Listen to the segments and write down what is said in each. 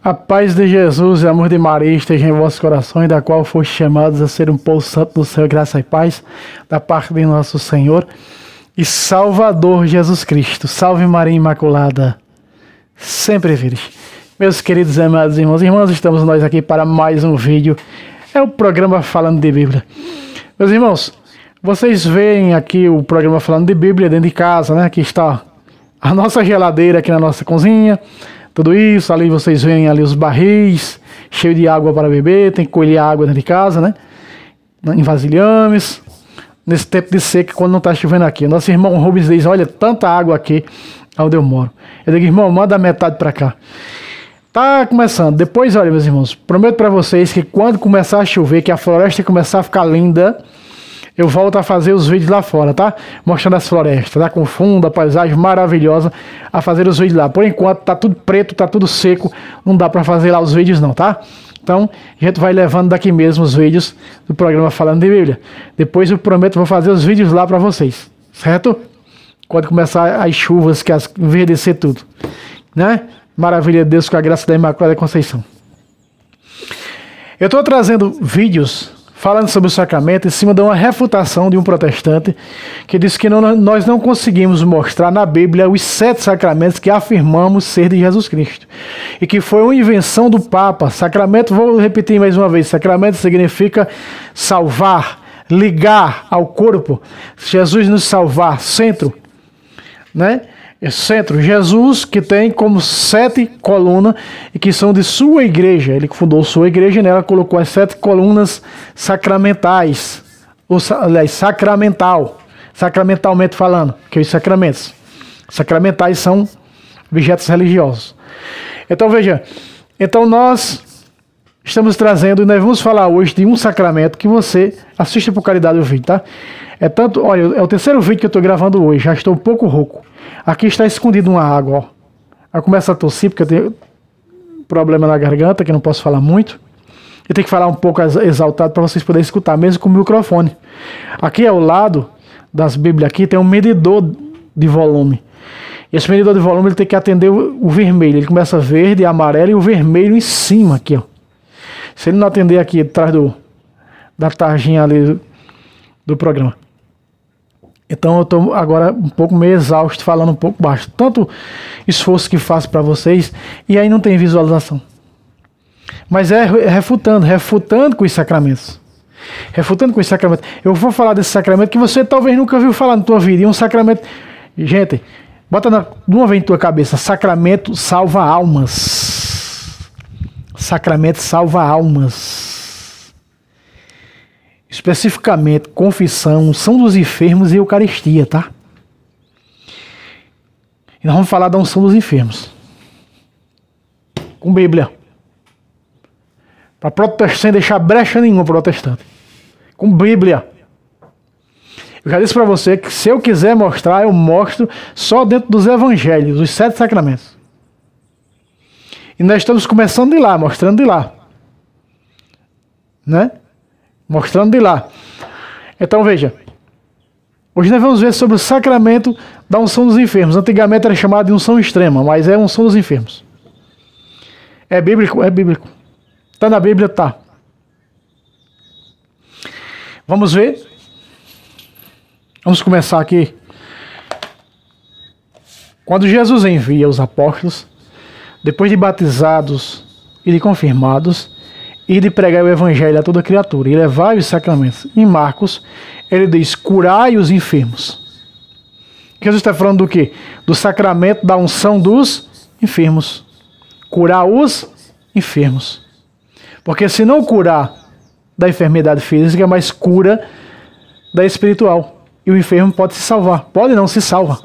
A paz de Jesus e amor de Maria esteja em vossos corações, da qual foste chamados a ser um povo santo do céu, graça e paz, da parte de nosso Senhor e Salvador Jesus Cristo. Salve Maria Imaculada, sempre virgem. Meus queridos e amados irmãos e irmãs, estamos nós aqui para mais um vídeo. É o programa Falando de Bíblia. Meus irmãos, vocês veem aqui o programa Falando de Bíblia dentro de casa, né? Aqui está a nossa geladeira aqui na nossa cozinha. Tudo isso, ali vocês veem ali os barris cheios de água para beber, tem que colher água dentro de casa, né? Em vasilhames, nesse tempo de seca, quando não está chovendo aqui. Nosso irmão Rubens diz, olha, tanta água aqui onde eu moro. Eu digo, irmão, manda metade para cá. Tá começando. Depois, olha, meus irmãos, prometo para vocês que quando começar a chover, que a floresta começar a ficar linda, eu volto a fazer os vídeos lá fora, tá? Mostrando as florestas, tá? Com fundo, a paisagem maravilhosa, a fazer os vídeos lá. Por enquanto, tá tudo preto, tá tudo seco, não dá para fazer lá os vídeos não, tá? Então, a gente vai levando daqui mesmo os vídeos do programa Falando de Bíblia. Depois eu prometo, vou fazer os vídeos lá para vocês, certo? Quando começar as chuvas, que enverdecer tudo, né? Maravilha de Deus, com a graça da Imaculada Conceição. Eu estou trazendo vídeos falando sobre o sacramento em cima de uma refutação de um protestante que disse que nós não conseguimos mostrar na Bíblia os 7 sacramentos que afirmamos ser de Jesus Cristo. E que foi uma invenção do Papa. Sacramento, vou repetir mais uma vez, sacramento significa salvar, ligar ao corpo. Jesus nos salvar, centro, né? Centro, Jesus, que tem como 7 colunas e que são de sua igreja. Ele fundou sua igreja e nela colocou as 7 colunas sacramentais, aliás, sacramentalmente falando, que os sacramentos sacramentais são objetos religiosos. Então veja, nós estamos trazendo, e nós vamos falar hoje de um sacramento que você assista por caridade o vídeo, tá? Olha, é o terceiro vídeo que eu estou gravando hoje, já estou um pouco rouco. Aqui está escondido uma água, ó. Eu começo a tossir porque eu tenho problema na garganta, que não posso falar muito. Eu tenho que falar um pouco exaltado para vocês poderem escutar, mesmo com o microfone. Aqui ao lado das Bíblias aqui tem um medidor de volume. Esse medidor de volume ele tem que atender o vermelho. Ele começa verde, amarelo e o vermelho em cima aqui, ó. Se ele não atender aqui atrás da tarjinha ali do programa. Então eu estou agora um pouco meio exausto, falando um pouco baixo. Tanto esforço que faço para vocês e aí não tem visualização. Mas é refutando com os sacramentos. Refutando com os sacramentos. Eu vou falar desse sacramento que você talvez nunca viu falar na tua vida. E um sacramento... Gente, bota de uma vez em tua cabeça. Sacramento salva almas. Sacramento salva almas. Especificamente, confissão, unção dos enfermos e Eucaristia, tá? E nós vamos falar da unção dos enfermos. Com Bíblia. Para protestante, sem deixar brecha nenhuma protestante. Com Bíblia. Eu já disse para você que se eu quiser mostrar, eu mostro só dentro dos evangelhos, os 7 sacramentos. E nós estamos começando de lá, mostrando de lá. Né? Mostrando de lá. Então veja. Hoje nós vamos ver sobre o sacramento da unção dos enfermos. Antigamente era chamado de unção extrema, mas é unção dos enfermos. É bíblico? É bíblico. Está na Bíblia? Tá. Vamos ver. Vamos começar aqui. Quando Jesus envia os apóstolos, depois de batizados e de confirmados, e de pregar o evangelho a toda criatura e levar os sacramentos. Em Marcos, ele diz, curai os enfermos. Jesus está falando do quê? Do sacramento da unção dos enfermos. Curar os enfermos. Porque se não curar da enfermidade física, mas cura da espiritual. E o enfermo pode se salvar. Pode não, se salva.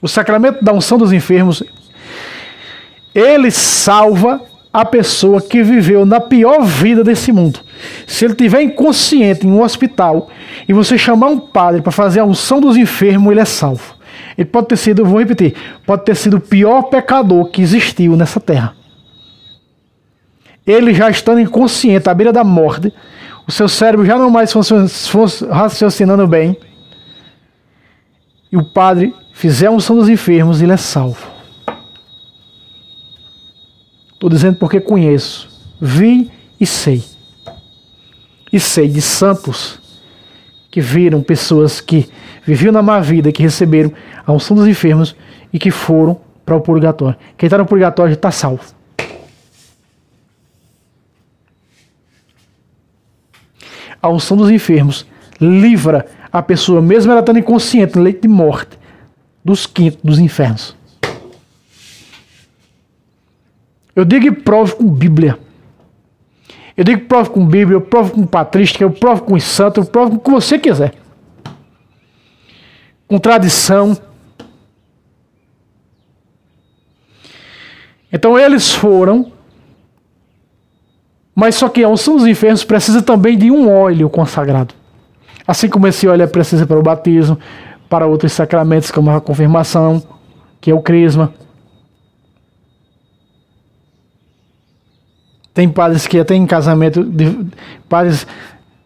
O sacramento da unção dos enfermos, ele salva a pessoa que viveu na pior vida desse mundo. Se ele estiver inconsciente em um hospital e você chamar um padre para fazer a unção dos enfermos, ele é salvo. Ele pode ter sido, vou repetir, pode ter sido o pior pecador que existiu nessa terra. Ele já estando inconsciente, à beira da morte, o seu cérebro já não mais raciocinando bem, e o padre fizer a unção dos enfermos, ele é salvo. Estou dizendo porque conheço, vi e sei. E sei de santos que viram pessoas que viviam na má vida, que receberam a unção dos enfermos e que foram para o purgatório. Quem está no purgatório está salvo. A unção dos enfermos livra a pessoa, mesmo ela estando inconsciente, no leito de morte, dos quintos dos infernos. Eu digo e provo com Bíblia. Eu digo e provo com Bíblia, eu provo com patrística, eu provo com os santos, eu provo com o que você quiser. Com tradição. Então eles foram, mas só que a unção dos enfermos precisa também de um óleo consagrado. Assim como esse óleo é preciso para o batismo, para outros sacramentos como a confirmação, que é o crisma. Tem padres que até em casamento, padres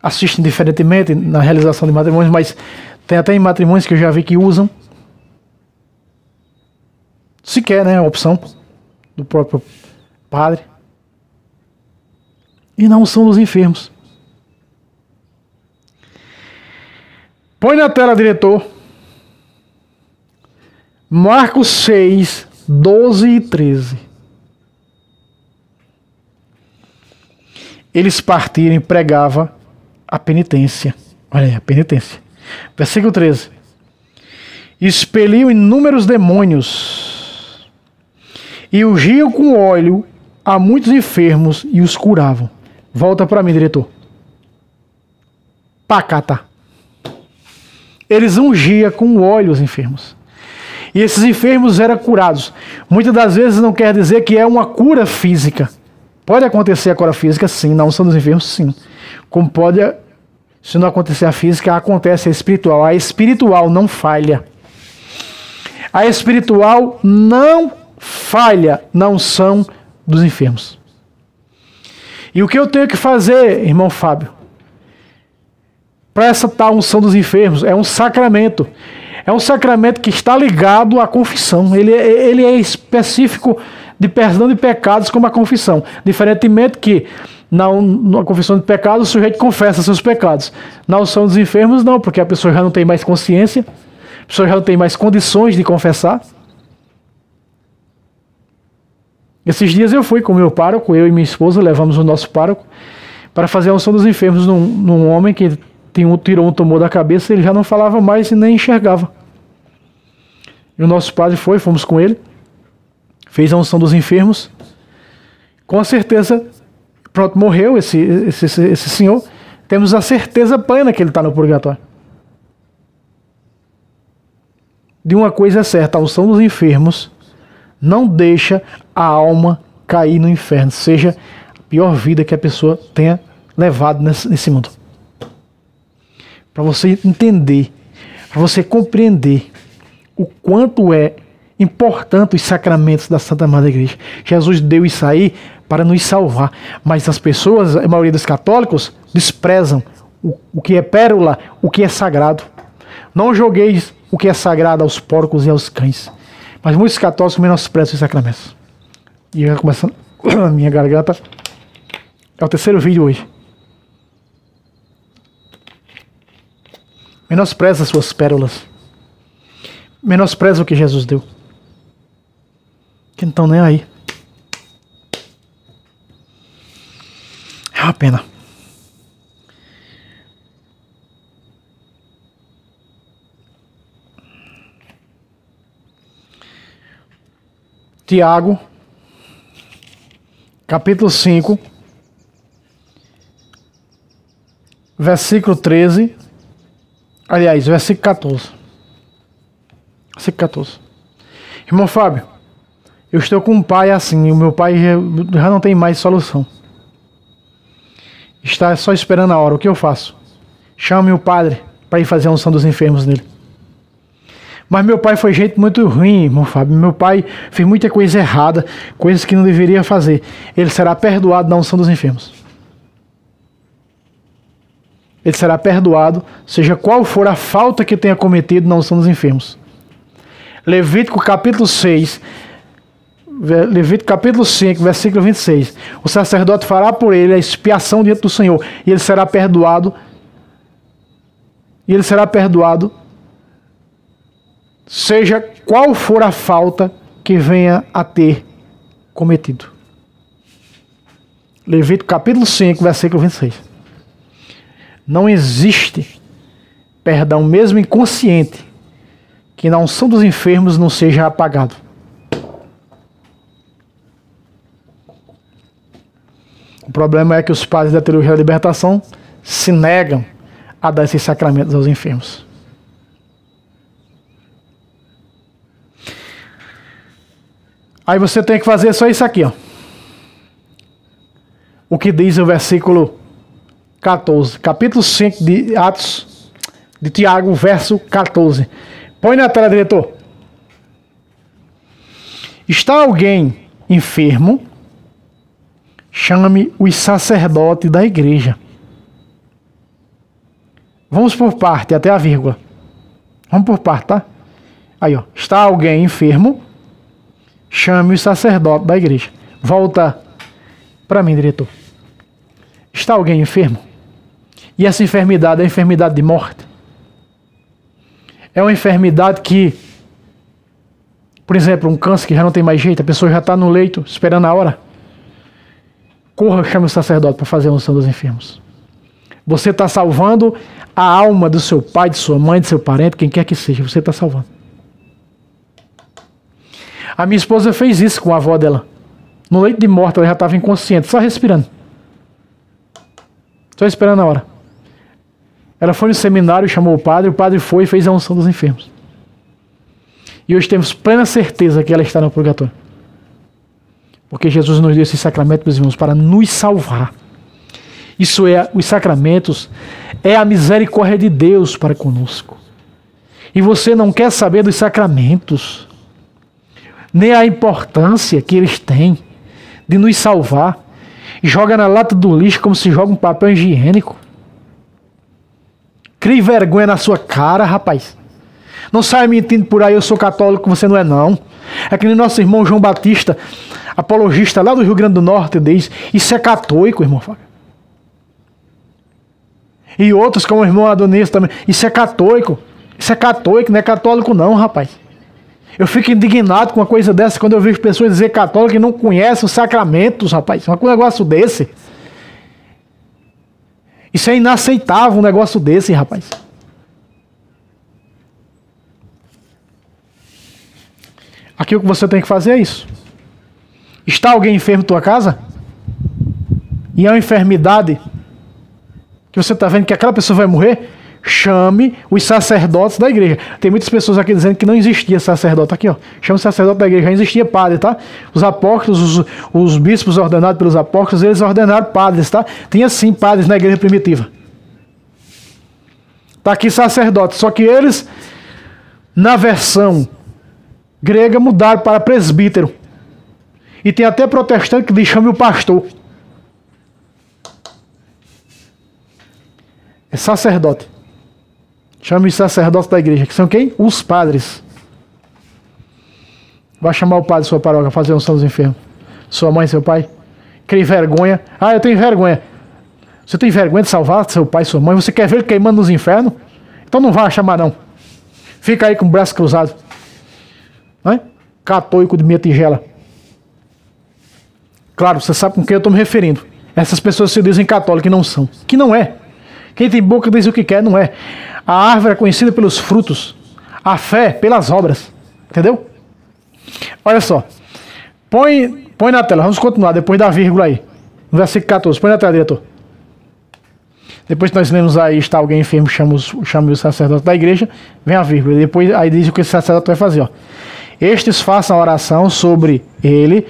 assistem diferentemente na realização de matrimônios, mas tem até em matrimônios que eu já vi que usam. Se quer, né? A opção do próprio padre. E na unção dos enfermos. Põe na tela, diretor. Marcos 6, 12 e 13. Eles partiram e pregavam a penitência. Olha aí, a penitência. Versículo 13. Expeliam inúmeros demônios e ungiam com óleo a muitos enfermos e os curavam. Volta para mim, diretor. Pacata. Eles ungiam com óleo os enfermos. E esses enfermos eram curados. Muitas das vezes não quer dizer que é uma cura física. Pode acontecer a cura física, sim. Na unção dos enfermos, sim. Como pode, se não acontecer a física, acontece a espiritual. A espiritual não falha. A espiritual não falha na unção dos enfermos. E o que eu tenho que fazer, irmão Fábio, para essa tal unção dos enfermos, é um sacramento. É um sacramento que está ligado à confissão. Ele é específico de perdão de pecados como a confissão. Diferentemente que na confissão de pecados o sujeito confessa seus pecados. Na unção dos enfermos não, porque a pessoa já não tem mais consciência, a pessoa já não tem mais condições de confessar. Esses dias eu fui com o meu pároco, eu e minha esposa levamos o nosso pároco para fazer a unção dos enfermos num homem que tirou um tumor da cabeça, ele já não falava mais e nem enxergava. E o nosso padre fomos com ele, fez a unção dos enfermos, com a certeza, pronto, morreu esse senhor, temos a certeza plena que ele está no purgatório. De uma coisa é certa, a unção dos enfermos não deixa a alma cair no inferno, seja a pior vida que a pessoa tenha levado nesse mundo. Para você entender, para você compreender o quanto é importante os sacramentos da Santa Madre Igreja. Jesus deu isso aí para nos salvar, mas as pessoas, a maioria dos católicos, desprezam o que é pérola, o que é sagrado. Não jogueis o que é sagrado aos porcos e aos cães. Mas muitos católicos menosprezam os sacramentos. E já começando a minha garganta. É o terceiro vídeo hoje. Menospreza as suas pérolas. Menospreza o que Jesus deu. Que não estão nem aí. É uma pena. Tiago, capítulo 5, versículo 13, aliás, versículo 14. Versículo 14. Irmão Fábio, eu estou com um pai assim, o meu pai já não tem mais solução. Está só esperando a hora, o que eu faço? Chame o padre para ir fazer a unção dos enfermos nele. Mas meu pai foi gente muito ruim, irmão Fábio. Meu pai fez muita coisa errada, coisas que não deveria fazer. Ele será perdoado na unção dos enfermos. Ele será perdoado, seja qual for a falta que tenha cometido na unção dos enfermos. Levítico capítulo 6, Levítico capítulo 5, versículo 26. O sacerdote fará por ele a expiação diante do Senhor, e ele será perdoado. Seja qual for a falta que venha a ter cometido. Levítico capítulo 5, versículo 26. Não existe perdão, mesmo inconsciente, que na unção dos enfermos não seja apagado. O problema é que os padres da teologia da libertação se negam a dar esses sacramentos aos enfermos. Aí você tem que fazer só isso aqui, ó. O que diz o versículo 14, capítulo 5 de Atos de Tiago, verso 14. Põe na tela, diretor. Está alguém enfermo? Chame os sacerdotes da igreja. Vamos por parte, até a vírgula. Vamos por parte, tá? Aí, ó. Está alguém enfermo? Chame o sacerdote da igreja. Volta para mim, diretor. Está alguém enfermo? E essa enfermidade é a enfermidade de morte? É uma enfermidade que, por exemplo, um câncer que já não tem mais jeito, a pessoa já está no leito, esperando a hora. Corra, chame o sacerdote para fazer a unção dos enfermos. Você está salvando a alma do seu pai, de sua mãe, de seu parente, quem quer que seja, você está salvando. A minha esposa fez isso com a avó dela. No leito de morte, ela já estava inconsciente, só respirando. Só esperando a hora. Ela foi no seminário, chamou o padre foi e fez a unção dos enfermos. E hoje temos plena certeza que ela está no purgatório. Porque Jesus nos deu esse sacramento, meus irmãos, para nos salvar. Isso é, os sacramentos é a misericórdia de Deus para conosco. E você não quer saber dos sacramentos, nem a importância que eles têm de nos salvar. Joga na lata do lixo como se joga um papel higiênico. Crie vergonha na sua cara, rapaz. Não saia mentindo por aí, eu sou católico, você não é não. É que nem nosso irmão João Batista, apologista lá do Rio Grande do Norte, diz, isso é católico, irmão Fábio. E outros, como o irmão Adonis também, isso é católico. Isso é católico, não é católico não, rapaz. Eu fico indignado com uma coisa dessa quando eu vejo pessoas dizer católico e não conhecem os sacramentos, rapaz. Um negócio desse. Isso é inaceitável, um negócio desse, rapaz. Aqui o que você tem que fazer é isso. Está alguém enfermo em tua casa? E é uma enfermidade que você está vendo que aquela pessoa vai morrer? Chame os sacerdotes da igreja. Tem muitas pessoas aqui dizendo que não existia sacerdote. Aqui, ó. Chama o sacerdote da igreja. Já existia padre, tá? Os apóstolos, os bispos ordenados pelos apóstolos, eles ordenaram padres, tá? Tinha sim padres na igreja primitiva. Tá aqui sacerdote. Só que eles, na versão grega, mudaram para presbítero. E tem até protestante que diz: chame o pastor. É sacerdote. Chame os sacerdotes da igreja, que são quem? Os padres. Vai chamar o padre de sua paróquia, fazer a unção dos enfermos. Sua mãe, seu pai. Crie vergonha. Ah, eu tenho vergonha. Você tem vergonha de salvar seu pai e sua mãe? Você quer ver ele queimando nos infernos? Então não vá chamar, não. Fica aí com o braço cruzado. Não é? Católico de minha tigela. Claro, você sabe com quem eu estou me referindo. Essas pessoas se dizem católicas e não são. Que não é. Quem tem boca diz o que quer, não é. A árvore é conhecida pelos frutos. A fé pelas obras. Entendeu? Olha só. Põe na tela. Vamos continuar depois da vírgula aí. No versículo 14. Põe na tela, diretor. Depois que nós lemos aí, está alguém enfermo, chama o sacerdote da igreja, vem a vírgula. E depois aí diz o que esse sacerdote vai fazer. Ó. Estes façam a oração sobre ele,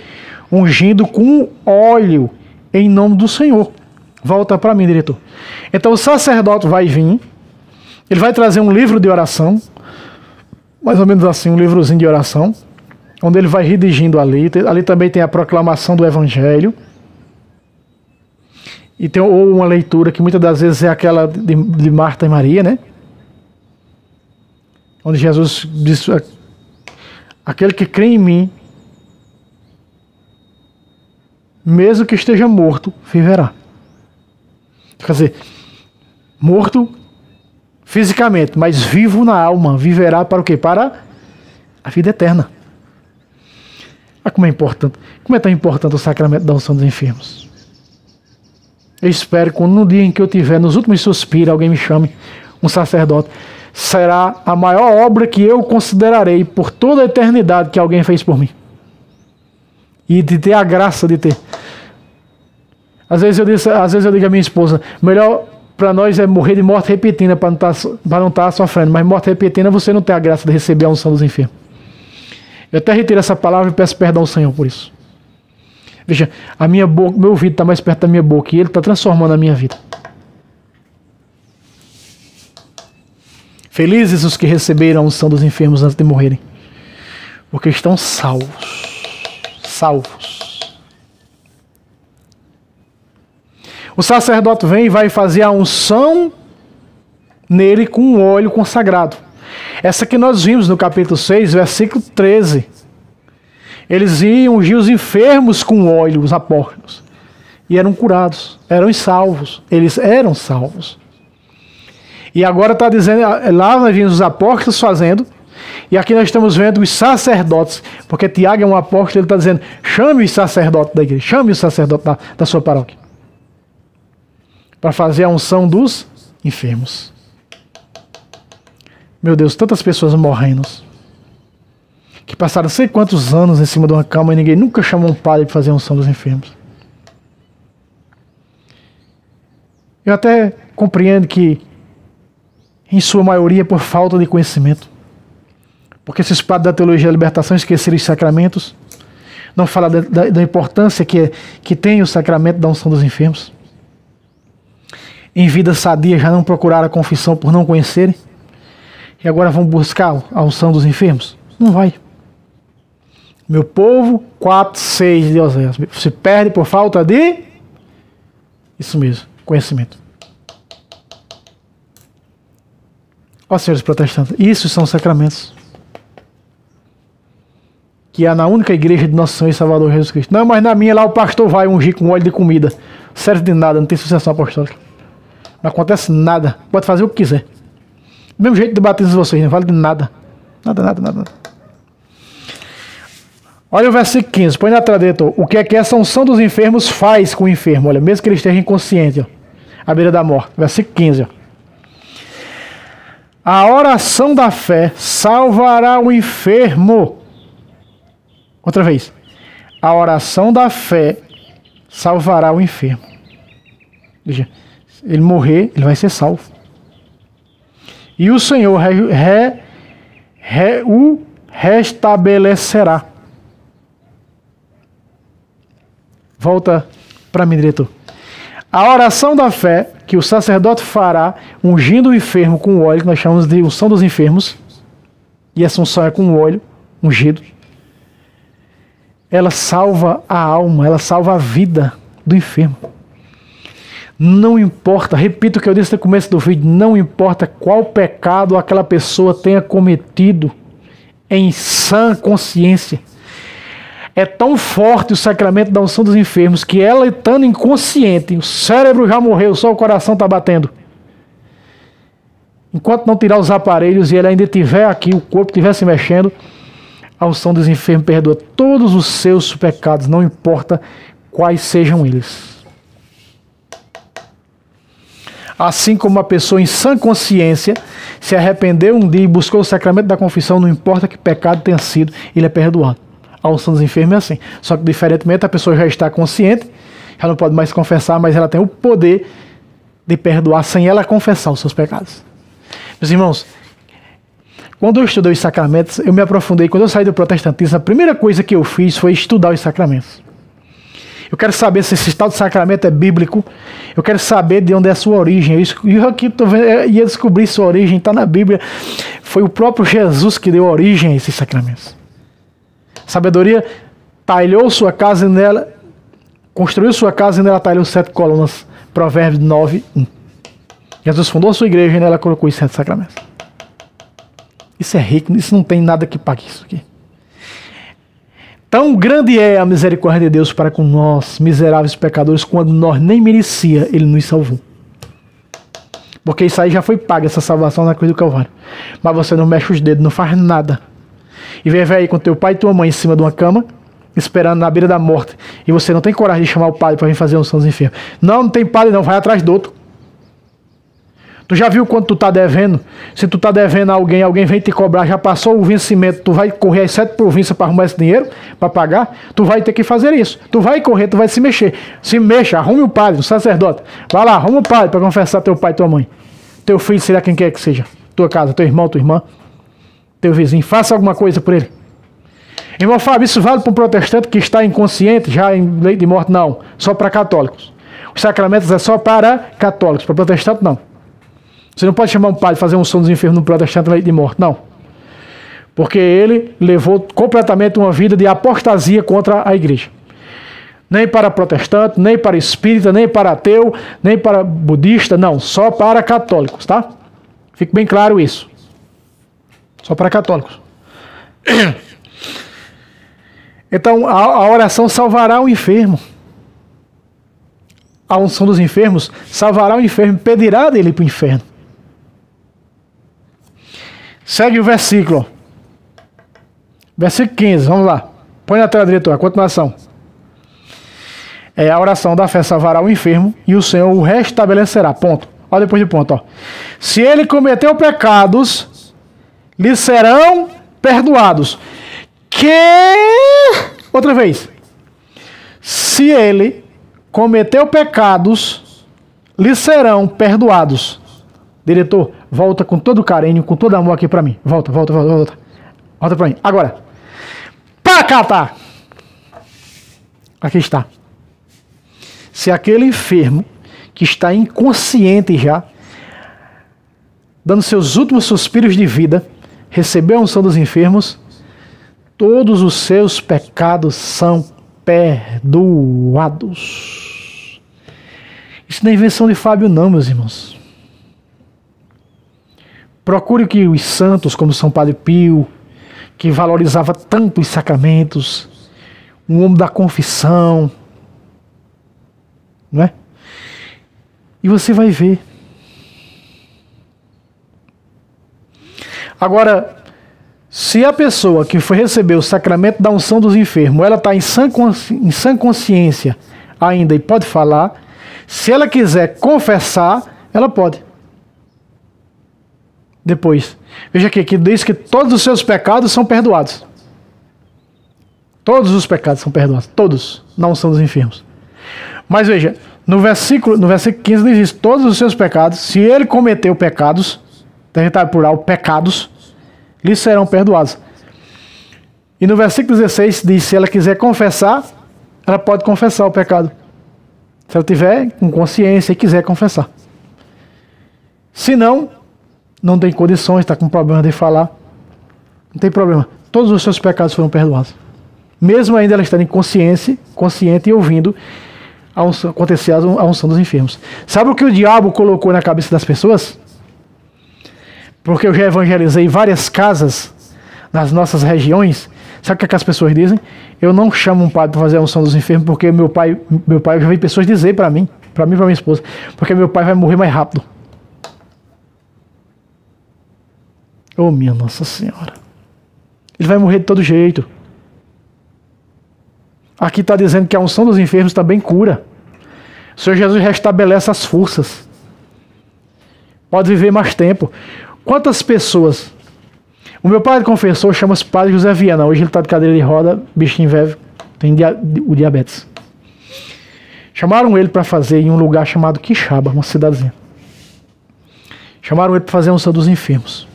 ungindo com óleo em nome do Senhor. Volta para mim, diretor. Então o sacerdote vai vir, ele vai trazer um livro de oração, mais ou menos assim, um livrozinho de oração, onde ele vai redigindo ali. Ali também tem a proclamação do evangelho. E tem ou uma leitura que muitas das vezes é aquela de Marta e Maria, né? Onde Jesus diz: aquele que crê em mim, mesmo que esteja morto, viverá. Quer dizer, morto fisicamente, mas vivo na alma, viverá para o quê? Para a vida eterna. Olha como é importante. Como é tão importante o sacramento da unção dos enfermos. Eu espero que no dia em que eu tiver, nos últimos suspiros, alguém me chame, um sacerdote. Será a maior obra que eu considerarei por toda a eternidade que alguém fez por mim. E de ter a graça de ter. Às vezes eu digo à minha esposa, melhor para nós é morrer de morte repentina para não estar sofrendo. Mas morte repentina você não tem a graça de receber a unção dos enfermos. Eu até retiro essa palavra e peço perdão ao Senhor por isso. Veja, a minha boca, meu ouvido está mais perto da minha boca e Ele está transformando a minha vida. Felizes os que receberam a unção dos enfermos antes de morrerem, porque estão salvos. Salvos. O sacerdote vem e vai fazer a unção nele com um óleo consagrado. Essa que nós vimos no capítulo 6, versículo 13. Eles iam ungir os enfermos com óleo, os apóstolos. E eram curados, eram salvos. Eles eram salvos. E agora está dizendo, lá nós vimos os apóstolos fazendo, e aqui nós estamos vendo os sacerdotes, porque Tiago é um apóstolo, ele está dizendo, chame o sacerdote da igreja, chame o sacerdote da sua paróquia, para fazer a unção dos enfermos. Meu Deus, tantas pessoas morrendo, que passaram não sei quantos anos em cima de uma cama e ninguém nunca chamou um padre para fazer a unção dos enfermos. Eu até compreendo que, em sua maioria, por falta de conhecimento. Porque esses padres da teologia da libertação esqueceram os sacramentos, não falam da importância que tem o sacramento da unção dos enfermos. Em vida sadia já não procuraram a confissão por não conhecerem, e agora vão buscar a unção dos enfermos? Não vai. Meu povo, 4:6 de Oséias, se perde por falta de, isso mesmo, conhecimento. Ó senhores protestantes, isso são sacramentos que há na única igreja de Nosso Senhor e Salvador Jesus Cristo. Não, mas na minha lá o pastor vai ungir com óleo de comida. Serve de nada, não tem sucessão apostólica. Não acontece nada. Pode fazer o que quiser. Do mesmo jeito de batismo de vocês, não vale de nada. Nada. Olha o versículo 15, põe na tela, diretor. O que é que essa unção dos enfermos faz com o enfermo? Olha, mesmo que ele esteja inconsciente, ó, à beira da morte. Versículo 15, ó. A oração da fé salvará o enfermo. Outra vez. A oração da fé salvará o enfermo. Veja, se ele morrer, ele vai ser salvo. E o Senhor o restabelecerá. Volta para mim, diretor. A oração da fé que o sacerdote fará, ungindo o enfermo com o óleo, que nós chamamos de unção dos enfermos, e essa unção é com o óleo ungido, ela salva a alma, ela salva a vida do enfermo. Não importa, repito o que eu disse no começo do vídeo, não importa qual pecado aquela pessoa tenha cometido em sã consciência. É tão forte o sacramento da unção dos enfermos que ela, estando inconsciente, o cérebro já morreu, só o coração está batendo. Enquanto não tirar os aparelhos e ela ainda estiver aqui, o corpo estiver se mexendo, a unção dos enfermos perdoa todos os seus pecados, não importa quais sejam eles. Assim como uma pessoa em sã consciência se arrependeu um dia e buscou o sacramento da confissão, não importa que pecado tenha sido, ele é perdoado. A unção dos enfermos é assim. Só que, diferentemente, a pessoa já está consciente, já não pode mais confessar, mas ela tem o poder de perdoar sem ela confessar os seus pecados. Meus irmãos, quando eu estudei os sacramentos, eu me aprofundei. Quando eu saí do protestantismo, a primeira coisa que eu fiz foi estudar os sacramentos. Eu quero saber se esse tal de sacramento é bíblico. Eu quero saber de onde é a sua origem. Eu aqui ia descobrir sua origem, está na Bíblia. Foi o próprio Jesus que deu origem a esses sacramentos. Sabedoria talhou sua casa e nela, construiu sua casa e nela talhou 7 colunas. Provérbios 9:1. Jesus fundou sua igreja e nela colocou os 7 sacramentos. Isso é rico, isso não tem nada que pague isso aqui. Tão grande é a misericórdia de Deus para com nós, miseráveis pecadores, quando nós nem merecia, Ele nos salvou. Porque isso aí já foi pago, essa salvação na cruz do Calvário. Mas você não mexe os dedos, não faz nada. E vem aí com teu pai e tua mãe em cima de uma cama, esperando na beira da morte. E você não tem coragem de chamar o padre para vir fazer unção dos enfermos. Não tem padre não, vai atrás do outro. Tu já viu quanto tu tá devendo? Se tu tá devendo a alguém, alguém vem te cobrar, já passou o vencimento, tu vai correr as 7 províncias para arrumar esse dinheiro, para pagar, tu vai ter que fazer isso. Tu vai correr, tu vai se mexer. Se mexa, arrume o padre, o sacerdote. Vai lá, arrume o padre para confessar teu pai e tua mãe. Teu filho, será quem quer que seja. Tua casa, teu irmão, tua irmã, teu vizinho. Faça alguma coisa por ele. Irmão Fábio, isso vale para um protestante que está inconsciente, já em leito de morte? Não. Só para católicos. Os sacramentos é só para católicos, para protestante não. Você não pode chamar um padre e fazer unção dos enfermos no protestante leito de morte, não. Porque ele levou completamente uma vida de apostasia contra a igreja. Nem para protestante, nem para espírita, nem para ateu, nem para budista, não. Só para católicos, tá? Fique bem claro isso. Só para católicos. Então, a oração salvará o enfermo. A unção dos enfermos salvará o enfermo, pedirá dele para o inferno. Segue o versículo. Versículo 15, vamos lá. Põe na tela, diretor, a continuação. A oração da fé salvará o enfermo e o Senhor o restabelecerá. Ponto. Olha depois de ponto. Ó. Se ele cometeu pecados, lhe serão perdoados. Outra vez. Se ele cometeu pecados, lhe serão perdoados. Diretor, volta com todo carinho, com todo amor aqui para mim. Volta. Volta para mim. Agora. Para cá, tá? Aqui está. Se aquele enfermo que está inconsciente já, dando seus últimos suspiros de vida, recebeu a unção dos enfermos, todos os seus pecados são perdoados. Isso não é invenção de Fábio não, meus irmãos. Procure que os santos, como São Padre Pio, que valorizava tanto os sacramentos, um homem da confissão, não é? E você vai ver. Agora, se a pessoa que foi receber o sacramento da unção dos enfermos, ela está em sã consciência ainda e pode falar, se ela quiser confessar, ela pode. Depois, veja aqui, que diz que todos os seus pecados são perdoados. Todos os pecados são perdoados, todos, na unção dos enfermos. Mas veja, no versículo 15 diz isso, todos os seus pecados, se ele cometeu pecados, território plural, pecados, lhe serão perdoados. E no versículo 16 diz, se ela quiser confessar, ela pode confessar o pecado. Se ela tiver com consciência e quiser confessar. Se não, não tem condições, está com problema de falar, não tem problema. Todos os seus pecados foram perdoados. Mesmo ainda ela estando consciente e ouvindo acontecer a unção dos enfermos. Sabe o que o diabo colocou na cabeça das pessoas? Porque eu já evangelizei várias casas nas nossas regiões. Sabe o que as pessoas dizem? Eu não chamo um padre para fazer a unção dos enfermos porque meu pai, eu já vi pessoas dizer para mim e para minha esposa, porque meu pai vai morrer mais rápido. Oh, minha Nossa Senhora. Ele vai morrer de todo jeito. Aqui está dizendo que a unção dos enfermos também cura. O Senhor Jesus restabelece as forças. Pode viver mais tempo. Quantas pessoas... O meu pai confessor chama-se Padre José Viana. Hoje ele está de cadeira de roda, bichinho velho, tem o diabetes. Chamaram ele para fazer em um lugar chamado Quixaba, uma cidadezinha. Chamaram ele para fazer a unção dos enfermos.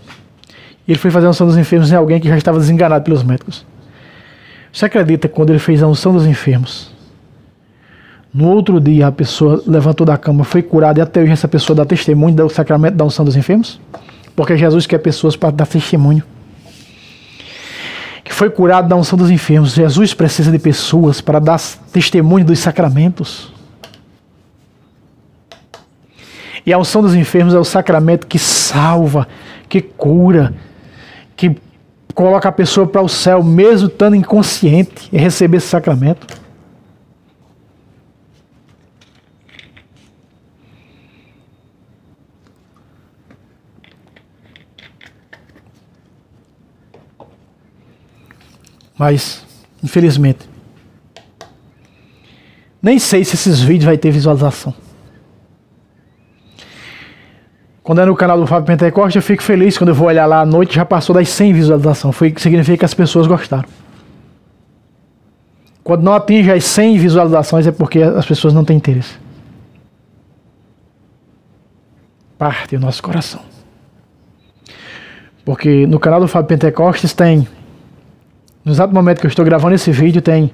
Ele foi fazer a unção dos enfermos em alguém que já estava desenganado pelos médicos. Você acredita que quando ele fez a unção dos enfermos, no outro dia a pessoa levantou da cama, foi curada e até hoje essa pessoa dá testemunho do sacramento da unção dos enfermos? Porque Jesus quer pessoas para dar testemunho. Que foi curado da unção dos enfermos. Jesus precisa de pessoas para dar testemunho dos sacramentos. E a unção dos enfermos é o sacramento que salva, que cura, que coloca a pessoa para o céu, mesmo estando inconsciente, e receber esse sacramento. Mas, infelizmente, nem sei se esses vídeos vai ter visualização. Quando é no canal do Fábio Pentecoste, eu fico feliz quando eu vou olhar lá à noite, já passou das 100 visualizações. Significa que as pessoas gostaram. Quando não atinge as 100 visualizações é porque as pessoas não têm interesse. Parte o nosso coração. Porque no canal do Fábio Pentecostes tem, no exato momento que eu estou gravando esse vídeo, tem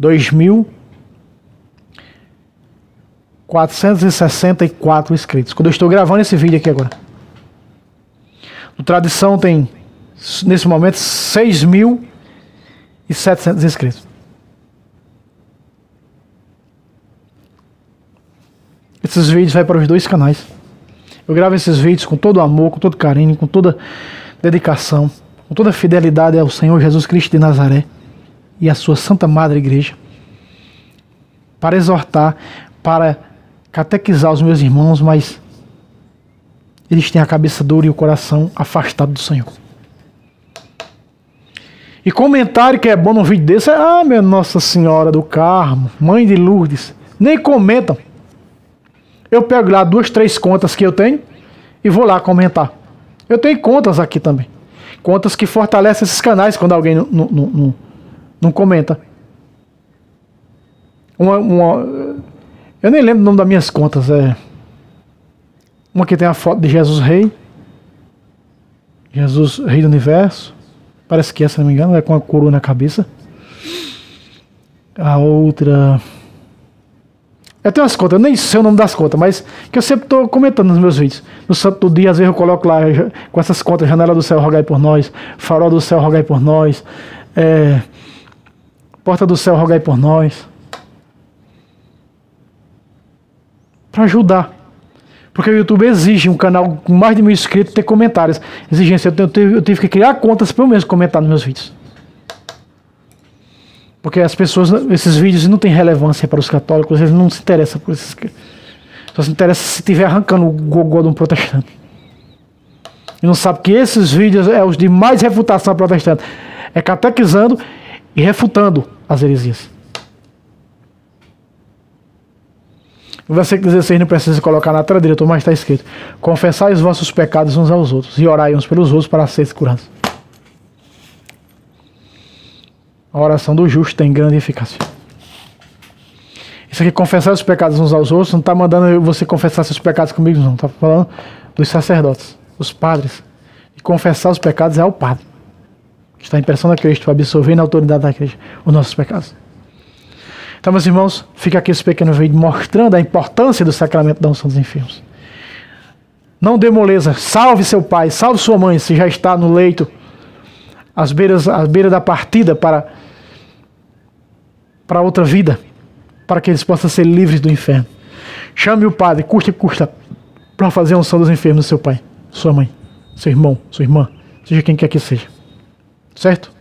2.464 inscritos. Quando eu estou gravando esse vídeo aqui agora. No Tradição tem, nesse momento, 6.700 inscritos. Esses vídeos vão para os dois canais. Eu gravo esses vídeos com todo amor, com todo carinho, com toda dedicação, com toda fidelidade ao Senhor Jesus Cristo de Nazaré e à sua Santa Madre Igreja, para exortar, para catequizar os meus irmãos, mas eles têm a cabeça dura e o coração afastado do Senhor. E comentário que é bom num vídeo desse é: minha Nossa Senhora do Carmo, Mãe de Lourdes. Nem comentam. Eu pego lá 2, 3 contas que eu tenho e vou lá comentar. Eu tenho contas aqui também. Contas que fortalecem esses canais quando alguém não comenta. Eu nem lembro o nome das minhas contas. Uma que tem a foto de Jesus Rei. Jesus Rei do Universo. Parece que é, se não me engano, é com a coroa na cabeça. A outra... Eu tenho as contas, eu nem sei o nome das contas, mas que eu sempre estou comentando nos meus vídeos. No Santo do Dia, às vezes eu coloco lá com essas contas: Janela do Céu, rogai por nós; Farol do Céu, rogai por nós; Porta do Céu, rogai por nós. Para ajudar. Porque o YouTube exige um canal com mais de 1.000 inscritos ter comentários. Exigência, eu tive que criar contas para eu mesmo comentar nos meus vídeos. Porque as pessoas, esses vídeos não têm relevância para os católicos, eles não se interessam por esses. Só se interessa se estiver arrancando o gogó de um protestante. E não sabe que esses vídeos é os de mais refutação protestante. É catequizando e refutando as heresias. No versículo 16 não precisa colocar na tela, diretor, mas está escrito: confessai os vossos pecados uns aos outros e orai uns pelos outros para seres curados. A oração do justo tem grande eficácia. Isso aqui, confessar os pecados uns aos outros, não está mandando você confessar seus pecados comigo, não. Está falando dos sacerdotes, dos padres. E confessar os pecados é ao padre, que está em persona Cristo, absolvendo a autoridade da igreja os nossos pecados. Então, meus irmãos, fica aqui esse pequeno vídeo mostrando a importância do sacramento da unção dos enfermos. Não dê moleza, salve seu pai, salve sua mãe, se já está no leito, às beiras da partida para outra vida, para que eles possam ser livres do inferno. Chame o padre, custa que custa, para fazer a unção dos enfermos do seu pai, sua mãe, seu irmão, sua irmã, seja quem quer que seja. Certo?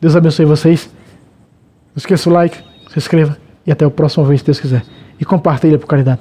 Deus abençoe vocês. Não esqueça o like, se inscreva e até o próximo vez, se Deus quiser. E compartilha por caridade.